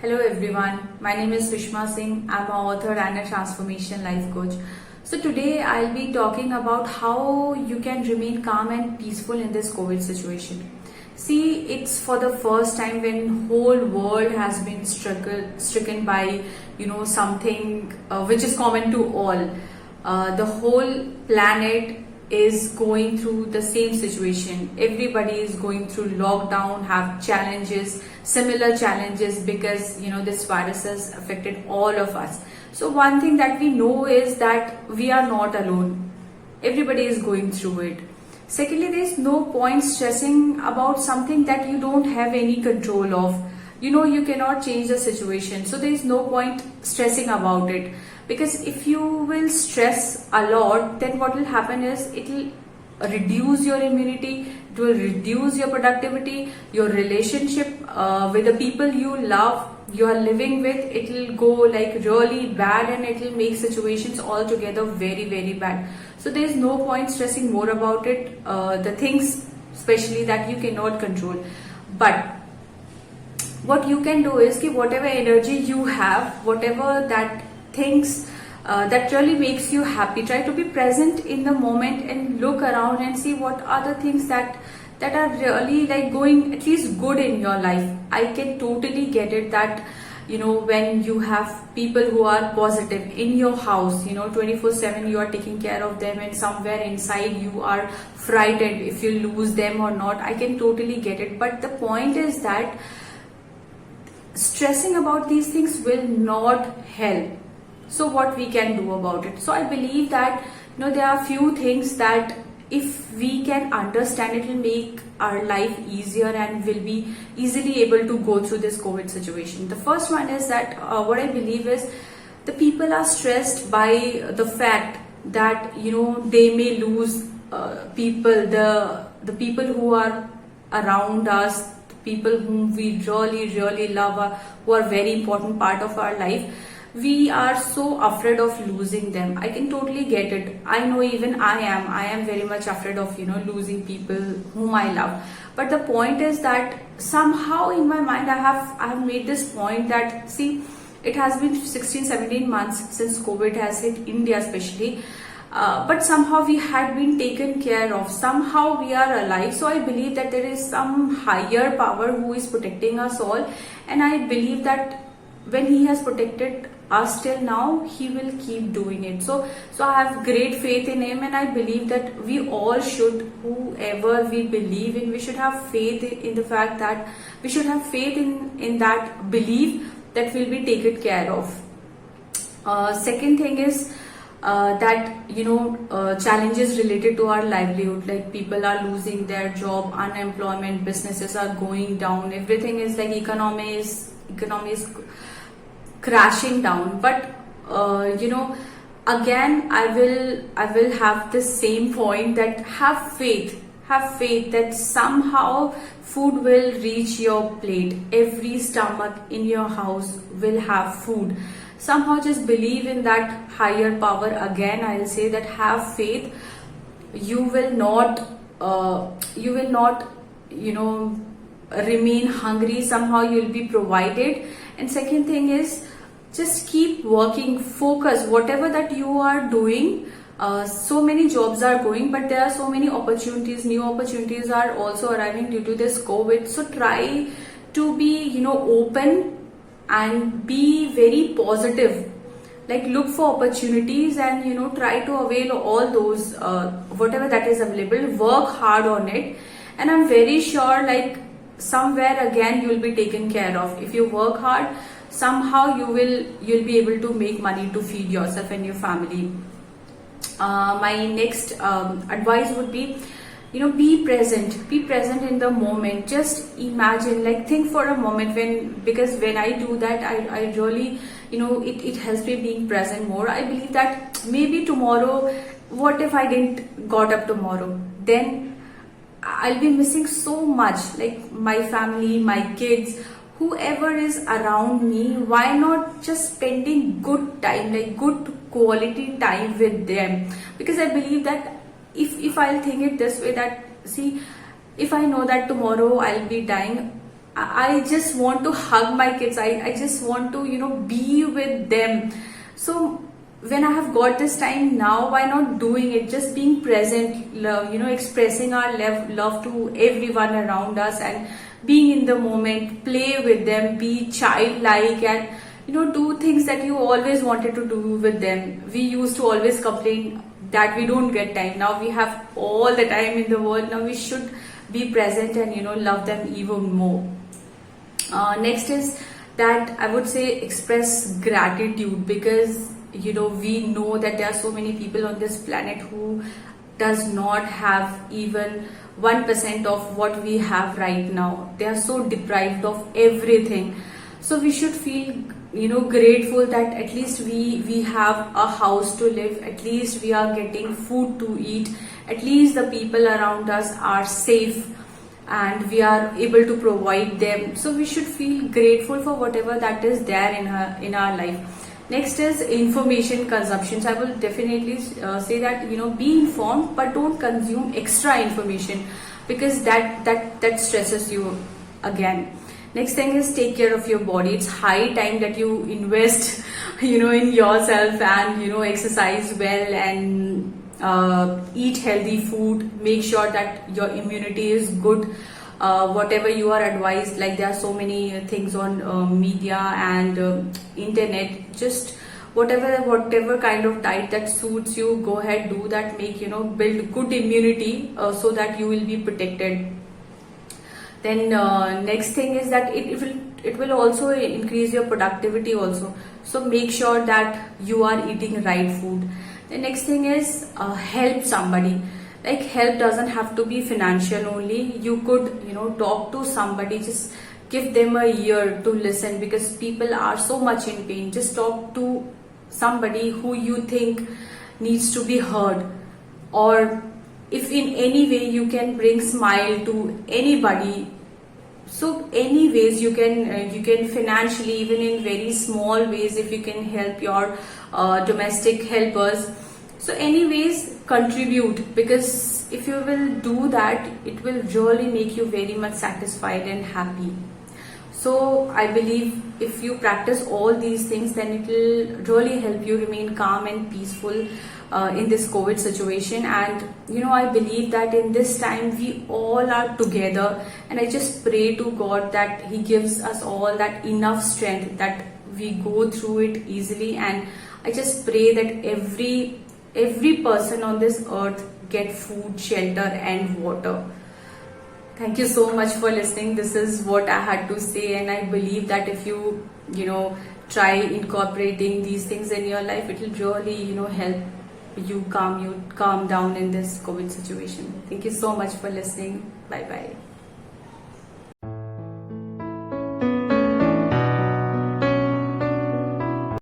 Hello everyone, my name is Sushma Singh. I'm an author and a transformation life coach. So today I'll be talking about how you can remain calm and peaceful in this COVID situation. See, it's for the first time when whole world has been stricken by something which is common to all. The whole planet is going through the same situation. Everybody is going through lockdown, have challenges, similar challenges, because this virus has affected all of us. So one thing that we know is that we are not alone. Everybody is going through it. Secondly, there is no point stressing about something that you don't have any control of. You cannot change the situation, so there is no point stressing about it, because if you will stress a lot, then what will happen is it will reduce your immunity, it will reduce your productivity, your relationship with the people you love, you are living with, it will go like really bad, and it will make situations altogether very, very bad. So there is no point stressing more about it, the things especially that you cannot control. But what you can do is कि whatever energy you have, whatever that things that really makes you happy, try to be present in the moment and look around and see what are the things that are really like going at least good in your life. I can totally get it that when you have people who are positive in your house, 24/7 you are taking care of them, and somewhere inside you are frightened if you lose them or not. I can totally get it, but the point is that stressing about these things will not help. So what we can do about it? So I believe that there are few things that if we can understand, it will make our life easier and will be easily able to go through this COVID situation. The first one is that what I believe is the people are stressed by the fact that they may lose people, the people who are around us, people whom we really love, who are very important part of our life. We are so afraid of losing them. I can totally get it. I know even I am very much afraid of losing people whom I love. But the point is that somehow in my mind I have made this point that, see, it has been 16-17 months since COVID has hit India especially. But somehow we had been taken care of, somehow we are alive. So I believe that there is some higher power who is protecting us all, and I believe that when he has protected us till now, he will keep doing it. So I have great faith in him, and I believe that we all should, whoever we believe in, we should have faith in the fact that we should have faith in that belief that will be taken care of. Second thing is that challenges related to our livelihood, like people are losing their job, unemployment, businesses are going down, everything is like economy is crashing down. But again I will have the same point that have faith that somehow food will reach your plate. Every stomach in your house will have food. Somehow just believe in that higher power. Again I'll say that have faith. You will not remain hungry. Somehow you'll be provided. And second thing is, just keep working, focus whatever that you are doing. So many jobs are going, but there are so many opportunities, new opportunities are also arriving due to this COVID. So try to be open and be very positive, like look for opportunities and try to avail all those whatever that is available. Work hard on it, and I'm very sure like somewhere again you will be taken care of. If you work hard, somehow you'll be able to make money to feed yourself and your family. My next advice would be be present in the moment. Just imagine, like think for a moment, because when I do that, I really it helps me being present more. I believe that maybe tomorrow, what if I didn't got up tomorrow, then I'll be missing so much, like my family, my kids, whoever is around me. Why not just spending good time, like good quality time with them? Because I believe that if I'll think it this way, that see, if I know that tomorrow I'll be dying, I just want to hug my kids. I just want to, be with them. So when I have got this time now, why not doing it? Just being present, love, expressing our love to everyone around us and being in the moment, play with them, be childlike, and do things that you always wanted to do with them. We used to always complain that we don't get time. Now we have all the time in the world. Now we should be present and love them even more. Next is that I would say express gratitude, because we know that there are so many people on this planet who does not have even 1% of what we have right now. They are so deprived of everything. So we should feel grateful that at least we have a house to live, at least we are getting food to eat, at least the people around us are safe and we are able to provide them. So we should feel grateful for whatever that is there in our life. Next is information consumption. So I will definitely say that be informed, but don't consume extra information, because that stresses you again. Next thing is take care of your body. It's high time that you invest in yourself and exercise well and eat healthy food. Make sure that your immunity is good. Whatever you are advised, like there are so many things on media and internet, just whatever kind of diet that suits you, go ahead, do that. Make build good immunity so that you will be protected. Then next thing is that it will also increase your productivity also. So make sure that you are eating right food. The next thing is help somebody. Like help doesn't have to be financial only. You could talk to somebody, just give them a ear to listen, because people are so much in pain. Just talk to somebody who you think needs to be heard, or if in any way you can bring smile to anybody. So anyways you can financially, even in very small ways, if you can help your domestic helpers. So anyways contribute, because if you will do that, it will really make you very much satisfied and happy. So I believe if you practice all these things, then it will really help you remain calm and peaceful in this COVID situation. And I believe that in this time we all are together, and I just pray to God that He gives us all that enough strength that we go through it easily. And I just pray that every person on this earth get food, shelter and water. Thank you so much for listening. This is what I had to say, and I believe that if you try incorporating these things in your life, it will really help you calm down in this COVID situation. Thank you so much for listening. Bye bye.